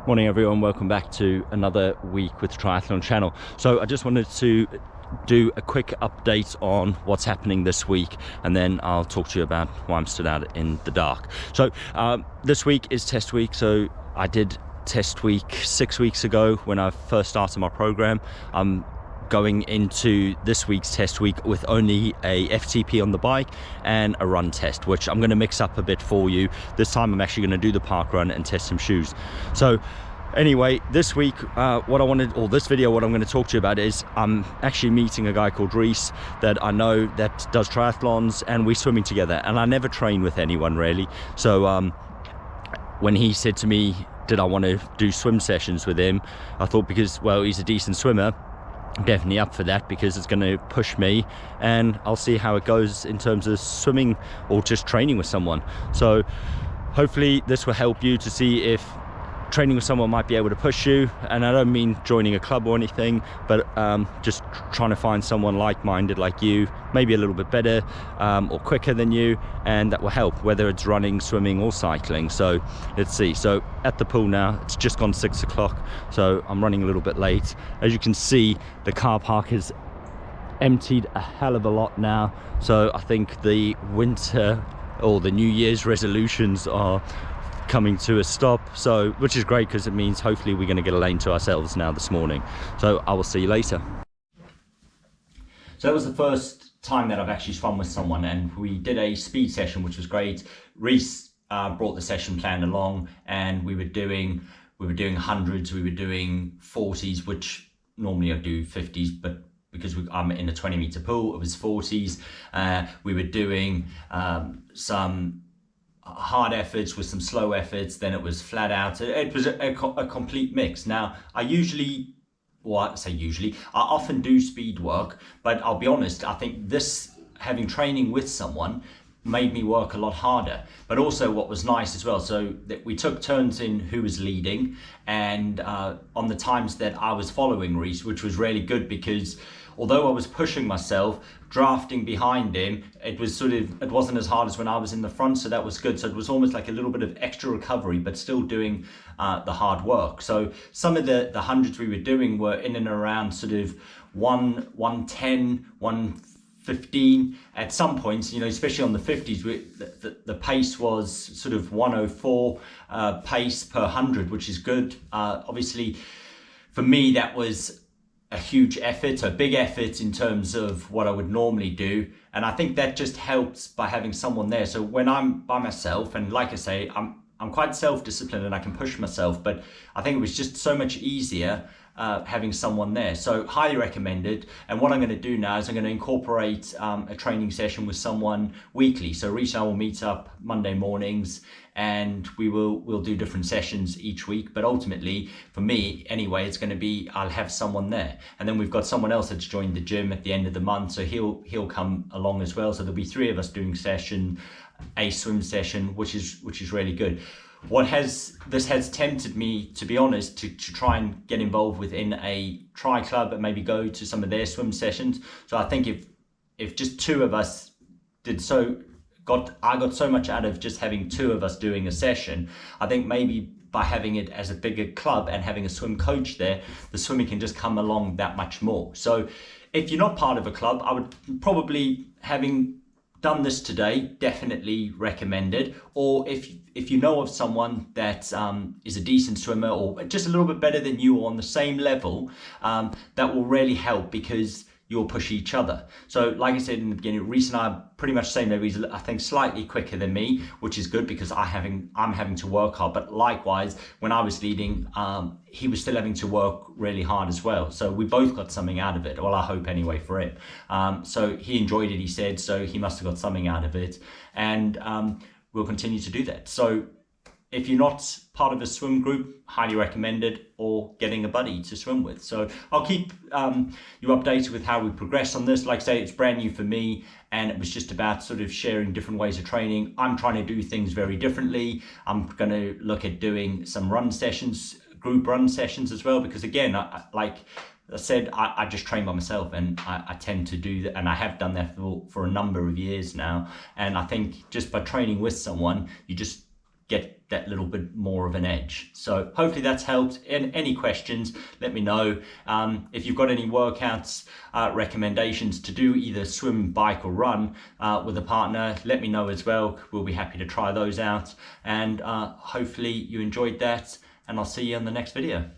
Morning everyone, welcome back to another week with the Triathlon channel. So I just wanted to do a quick update on what's happening this week, and then I'll talk to you about why I'm stood out in the dark. So this week is test week. So I did test week 6 weeks ago when I first started my program. I'm going into this week's test week with only a FTP on the bike and a run test, which I'm going to mix up a bit for you. This time I'm actually going to do the park run and test some shoes. So anyway, this week this video, what I'm going to talk to you about is I'm actually meeting a guy called Reese that I know that does triathlons, and we're swimming together, and I never train with anyone really. So when he said to me, did I want to do swim sessions with him, I thought, because, well, he's a decent swimmer, I'm definitely up for that, because it's going to push me and I'll see how it goes in terms of swimming or just training with someone. So hopefully this will help you to see if training with someone might be able to push you. And I don't mean joining a club or anything, but just trying to find someone like-minded like you, maybe a little bit better or quicker than you, and that will help, whether it's running, swimming or cycling. So let's see. So at the pool now, it's just gone 6 o'clock, so I'm running a little bit late. As you can see, the car park is emptied a hell of a lot now. So I think the winter or the New Year's resolutions are coming to a stop, so which is great, because it means hopefully we're going to get a lane to ourselves now this morning. So I will see you later. So that was the first time that I've actually swum with someone, and we did a speed session, which was great. Reese brought the session plan along, and we were doing hundreds, we were doing 40s, which normally I do 50s, but because I'm in a 20-meter pool, it was 40s. We were doing some hard efforts with some slow efforts, then it was flat out. It was a complete mix. Now, I often do speed work, but I'll be honest, I think having training with someone made me work a lot harder. But also what was nice as well, so that we took turns in who was leading, and on the times that I was following Reese, which was really good, because although I was pushing myself, drafting behind him, it wasn't as hard as when I was in the front, so that was good. So it was almost like a little bit of extra recovery, but still doing the hard work. So some of the hundreds we were doing were in and around sort of 110, 115. At some points, especially on the 50s, the pace was sort of 104 pace per 100, which is good. Obviously, for me, that was a huge effort, a big effort in terms of what I would normally do. And I think that just helps by having someone there. So when I'm by myself, and like I say, I'm quite self-disciplined and I can push myself, but I think it was just so much easier having someone there. So highly recommended. And what I'm going to do now is I'm going to incorporate a training session with someone weekly. So Reese and I will meet up Monday mornings, and we'll do different sessions each week. But ultimately, for me anyway, it's going to be, I'll have someone there. And then we've got someone else that's joined the gym at the end of the month, so he'll come along as well. So there'll be 3 of us doing a swim session, which is really good. This has tempted me, to be honest, to try and get involved within a tri club and maybe go to some of their swim sessions. So I think if just 2 of us I got so much out of just having 2 of us doing a session. I think maybe by having it as a bigger club and having a swim coach there, the swimming can just come along that much more. So if you're not part of a club, I would probably, having done this today, definitely recommend it. Or if you know of someone that is a decent swimmer, or just a little bit better than you, or on the same level, that will really help, because you'll push each other. So like I said in the beginning, Reese and I are pretty much the same level. He's, I think, slightly quicker than me, which is good, because I'm having to work hard. But likewise, when I was leading, he was still having to work really hard as well. So we both got something out of it. Well, I hope anyway for him. So he enjoyed it, he said, so he must have got something out of it. And we'll continue to do that. So if you're not part of a swim group, highly recommended, or getting a buddy to swim with. So I'll keep you updated with how we progress on this. Like I say, it's brand new for me, and it was just about sort of sharing different ways of training. I'm trying to do things very differently. I'm going to look at doing some run sessions, group run sessions as well, because again, like I said, I just train by myself, and I tend to do that, and I have done that for a number of years now. And I think just by training with someone, you just get get that little bit more of an edge. So hopefully that's helped. And any questions, let me know. If you've got any workouts, recommendations to do either swim, bike or run with a partner, let me know as well. We'll be happy to try those out. And hopefully you enjoyed that, and I'll see you in the next video.